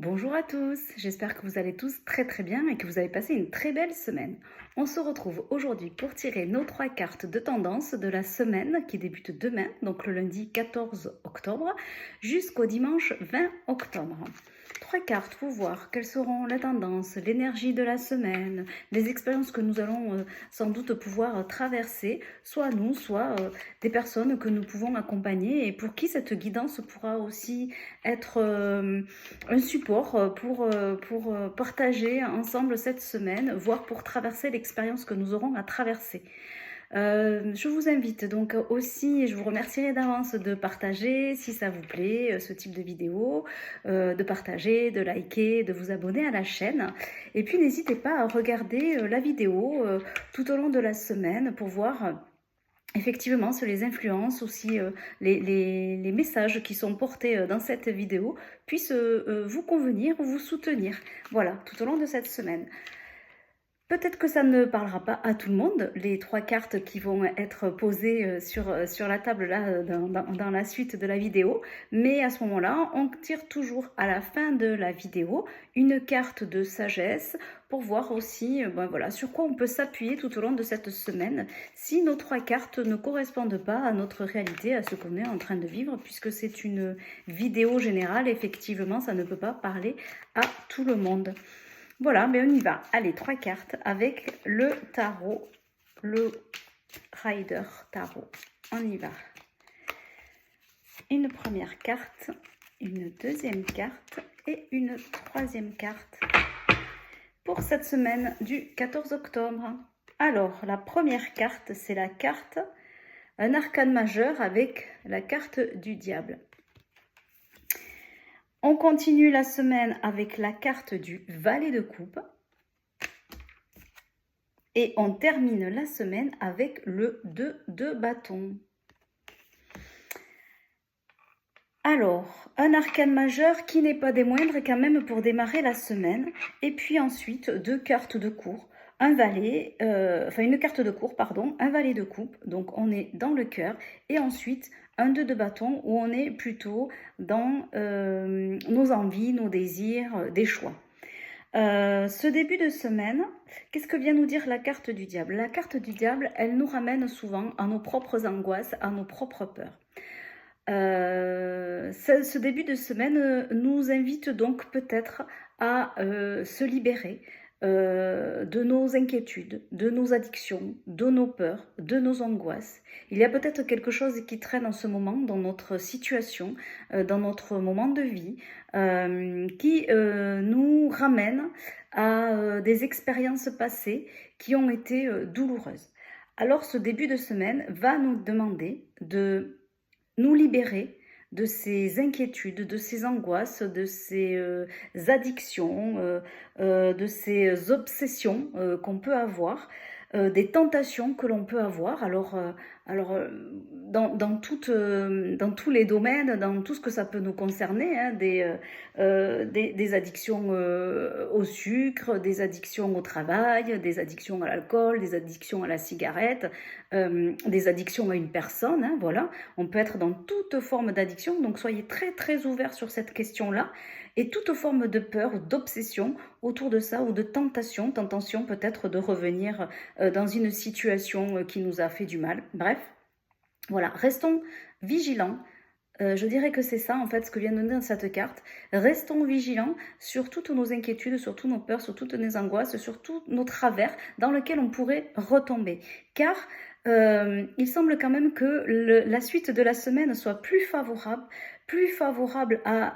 Bonjour à tous, j'espère que vous allez tous très bien et que vous avez passé une très belle semaine. On se retrouve aujourd'hui pour tirer nos 3 cartes de tendance de la semaine qui débute demain, donc le lundi 14 octobre, jusqu'au dimanche 20 octobre. 3 cartes pour voir quelles seront les tendances, l'énergie de la semaine, les expériences que nous allons sans doute pouvoir traverser, soit nous, soit des personnes que nous pouvons accompagner et pour qui cette guidance pourra aussi être un support pour partager ensemble cette semaine, voire pour traverser l'expérience que nous aurons à traverser. Je vous invite donc aussi, et je vous remercierai d'avance de partager si ça vous plaît, ce type de vidéo, de partager, de liker, de vous abonner à la chaîne. Et puis n'hésitez pas à regarder la vidéo tout au long de la semaine pour voir effectivement sur les influences, aussi les messages qui sont portés dans cette vidéo puissent vous convenir ou vous soutenir. Voilà, tout au long de cette semaine. Peut-être que ça ne parlera pas à tout le monde, les 3 cartes qui vont être posées sur la table là dans la suite de la vidéo, mais à ce moment-là, on tire toujours à la fin de la vidéo une carte de sagesse pour voir aussi voilà, sur quoi on peut s'appuyer tout au long de cette semaine si nos 3 cartes ne correspondent pas à notre réalité, à ce qu'on est en train de vivre, puisque c'est une vidéo générale, effectivement, ça ne peut pas parler à tout le monde. Voilà, mais on y va. Allez, 3 cartes avec le tarot, le Rider Tarot. On y va. Une première carte, une deuxième carte et une troisième carte pour cette semaine du 14 octobre. Alors, la première carte, c'est la carte, un arcane majeur avec la carte du diable. On continue la semaine avec la carte du valet de coupe. Et on termine la semaine avec le 2 de bâton. Alors, un arcane majeur qui n'est pas des moindres quand même pour démarrer la semaine. Et puis ensuite, 2 cartes de cour. Un valet, une carte de cour, pardon, un valet de coupe. Donc on est dans le cœur. Et ensuite, un 2 de bâton où on est plutôt dans nos envies, nos désirs, des choix. Ce début de semaine, qu'est-ce que vient nous dire la carte du diable? La carte du diable, elle nous ramène souvent à nos propres angoisses, à nos propres peurs. Ce début de semaine nous invite donc peut-être à se libérer de nos inquiétudes, de nos addictions, de nos peurs, de nos angoisses. Il y a peut-être quelque chose qui traîne en ce moment dans notre situation, dans notre moment de vie, qui nous ramène à des expériences passées qui ont été douloureuses. Alors ce début de semaine va nous demander de nous libérer de ces inquiétudes, de ces angoisses, de ces addictions, de ces obsessions qu'on peut avoir, des tentations que l'on peut avoir. Alors dans tous les domaines, dans tout ce que ça peut nous concerner, hein, des addictions au sucre, des addictions au travail, des addictions à l'alcool, des addictions à la cigarette, des addictions à une personne, hein, voilà. On peut être dans toute forme d'addiction, donc soyez très ouverts sur cette question-là, et toute forme de peur ou d'obsession autour de ça, ou de tentation peut-être de revenir dans une situation qui nous a fait du mal. Bref, voilà, restons vigilants. Je dirais que c'est ça en fait ce que vient de nous dire cette carte. Restons vigilants sur toutes nos inquiétudes, sur toutes nos peurs, sur toutes nos angoisses, sur tous nos travers dans lesquels on pourrait retomber. Car il semble quand même que la suite de la semaine soit plus favorable à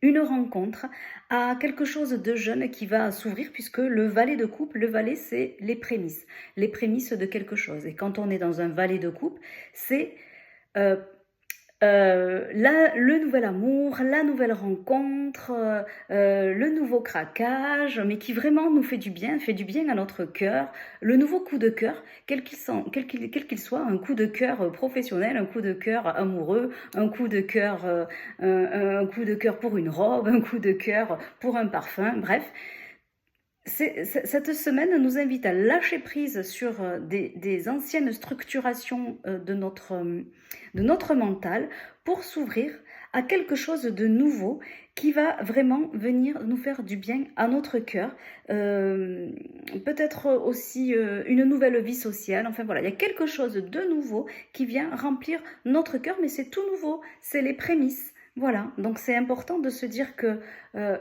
une rencontre, à quelque chose de jeune qui va s'ouvrir, puisque le valet de coupe, le valet c'est les prémices de quelque chose. Et quand on est dans un valet de coupe, c'est le nouvel amour, la nouvelle rencontre, le nouveau craquage, mais qui vraiment nous fait du bien à notre cœur, le nouveau coup de cœur, quel qu'il soit, un coup de cœur professionnel, un coup de cœur amoureux, un coup de cœur pour une robe, un coup de cœur pour un parfum, bref. Cette semaine nous invite à lâcher prise sur des anciennes structurations de notre mental pour s'ouvrir à quelque chose de nouveau qui va vraiment venir nous faire du bien à notre cœur. Peut-être aussi une nouvelle vie sociale. Enfin voilà, il y a quelque chose de nouveau qui vient remplir notre cœur, mais c'est tout nouveau, c'est les prémices. Voilà, donc c'est important de se dire que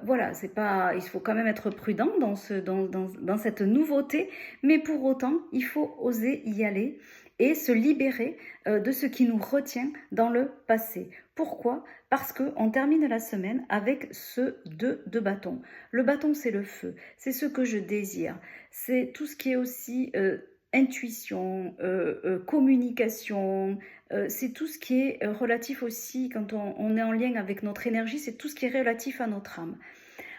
voilà, c'est pas, il faut quand même être prudent dans cette nouveauté, mais pour autant, il faut oser y aller et se libérer de ce qui nous retient dans le passé. Pourquoi? Parce qu'on termine la semaine avec ce 2 de bâton. Le bâton, c'est le feu, c'est ce que je désire, c'est tout ce qui est aussi intuition, communication, c'est tout ce qui est relatif aussi, quand on est en lien avec notre énergie, c'est tout ce qui est relatif à notre âme.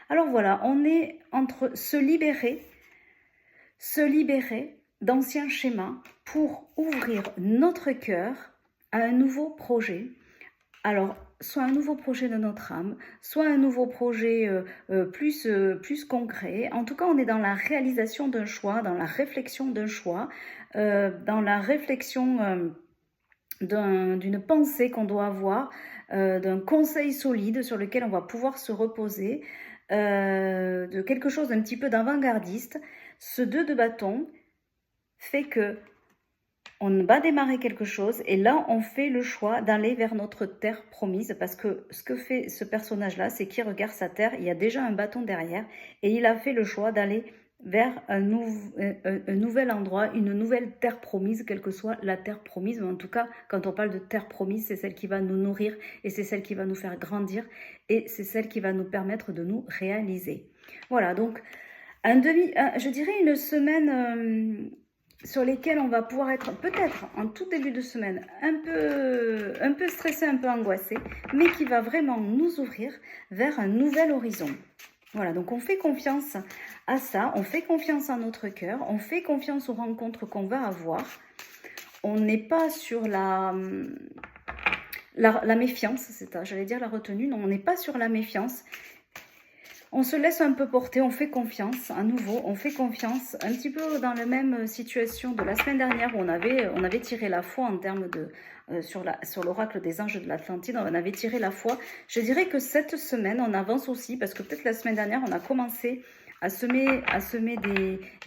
Alors voilà, on est entre se libérer d'anciens schémas pour ouvrir notre cœur à un nouveau projet. Alors, soit un nouveau projet de notre âme, soit un nouveau projet plus concret. En tout cas, on est dans la réalisation d'un choix, dans la réflexion d'un choix, dans la réflexion d'une pensée qu'on doit avoir, d'un conseil solide sur lequel on va pouvoir se reposer, de quelque chose d'un petit peu d'avant-gardiste. Ce 2 de bâton fait que on va démarrer quelque chose et là on fait le choix d'aller vers notre terre promise, parce que ce que fait ce personnage là, c'est qu'il regarde sa terre, il y a déjà un bâton derrière et il a fait le choix d'aller vers un nouvel endroit, une nouvelle terre promise, quelle que soit la terre promise. Mais en tout cas, quand on parle de terre promise, c'est celle qui va nous nourrir et c'est celle qui va nous faire grandir et c'est celle qui va nous permettre de nous réaliser. Voilà, donc je dirais une semaine sur lesquelles on va pouvoir être peut-être en tout début de semaine un peu stressé, un peu angoissé, mais qui va vraiment nous ouvrir vers un nouvel horizon. Voilà, donc on fait confiance à ça, on fait confiance à notre cœur, on fait confiance aux rencontres qu'on va avoir. On n'est pas sur la méfiance, j'allais dire la retenue, non, on n'est pas sur la méfiance. On se laisse un peu porter, on fait confiance, à nouveau, on fait confiance, un petit peu dans la même situation de la semaine dernière où on avait tiré la foi en termes de, sur l'oracle des anges de l'Atlantide, on avait tiré la foi. Je dirais que cette semaine, on avance aussi, parce que peut-être la semaine dernière, on a commencé à semer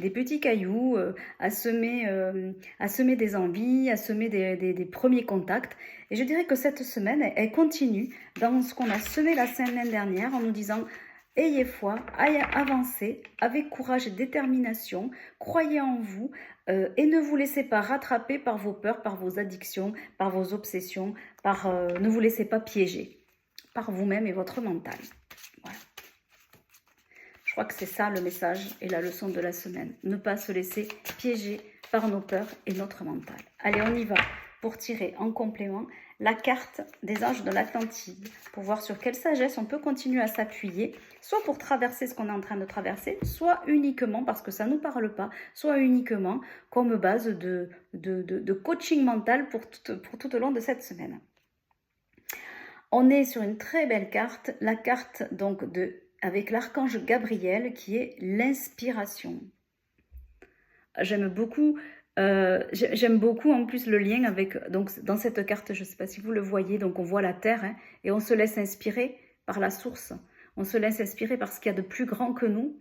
des petits cailloux, à semer des envies, à semer des premiers contacts. Et je dirais que cette semaine, elle continue dans ce qu'on a semé la semaine dernière en nous disant: ayez foi, avancez avec courage et détermination, croyez en vous et ne vous laissez pas rattraper par vos peurs, par vos addictions, par vos obsessions, ne vous laissez pas piéger par vous-même et votre mental. Voilà. Je crois que c'est ça le message et la leçon de la semaine. Ne pas se laisser piéger par nos peurs et notre mental. Allez, on y va pour tirer en complément la carte des anges de l'Atlantide, pour voir sur quelle sagesse on peut continuer à s'appuyer, soit pour traverser ce qu'on est en train de traverser, soit uniquement parce que ça ne nous parle pas, soit uniquement comme base de coaching mental pour tout au long de cette semaine. On est sur une très belle carte, la carte donc avec l'archange Gabriel qui est l'inspiration. J'aime beaucoup en plus le lien avec, donc dans cette carte, je ne sais pas si vous le voyez, donc on voit la terre hein, et on se laisse inspirer par la source, on se laisse inspirer par ce qu'il y a de plus grand que nous,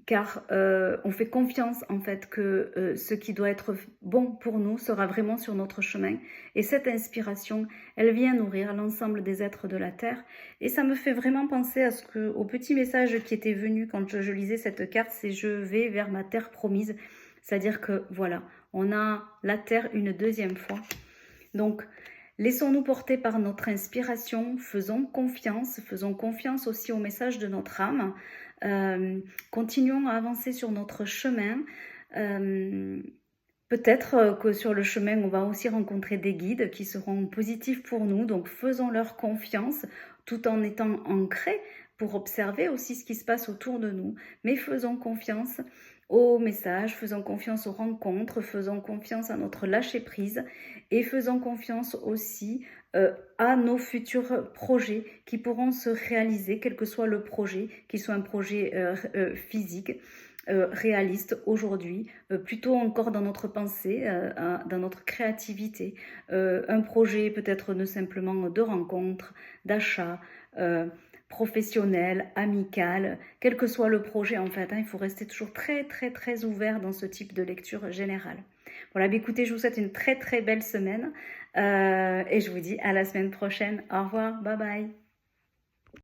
car on fait confiance en fait que ce qui doit être bon pour nous sera vraiment sur notre chemin. Et cette inspiration, elle vient nourrir l'ensemble des êtres de la Terre. Et ça me fait vraiment penser au petit message qui était venu quand je lisais cette carte, c'est: je vais vers ma terre promise. C'est-à-dire que voilà, on a la terre une deuxième fois. Donc, laissons-nous porter par notre inspiration, faisons confiance aussi au message de notre âme. Continuons à avancer sur notre chemin. Peut-être que sur le chemin, on va aussi rencontrer des guides qui seront positifs pour nous. Donc, faisons-leur confiance tout en étant ancrés pour observer aussi ce qui se passe autour de nous. Mais faisons confiance aux messages, faisons confiance aux rencontres, faisons confiance à notre lâcher-prise et faisons confiance aussi à nos futurs projets qui pourront se réaliser, quel que soit le projet, qu'il soit un projet physique, réaliste aujourd'hui, plutôt encore dans notre pensée, dans notre créativité. Un projet peut-être ne simplement de rencontre, d'achat, professionnel, amical, quel que soit le projet en fait, hein, il faut rester toujours très ouvert dans ce type de lecture générale. Voilà, bah écoutez, je vous souhaite une très belle semaine et je vous dis à la semaine prochaine. Au revoir, bye bye.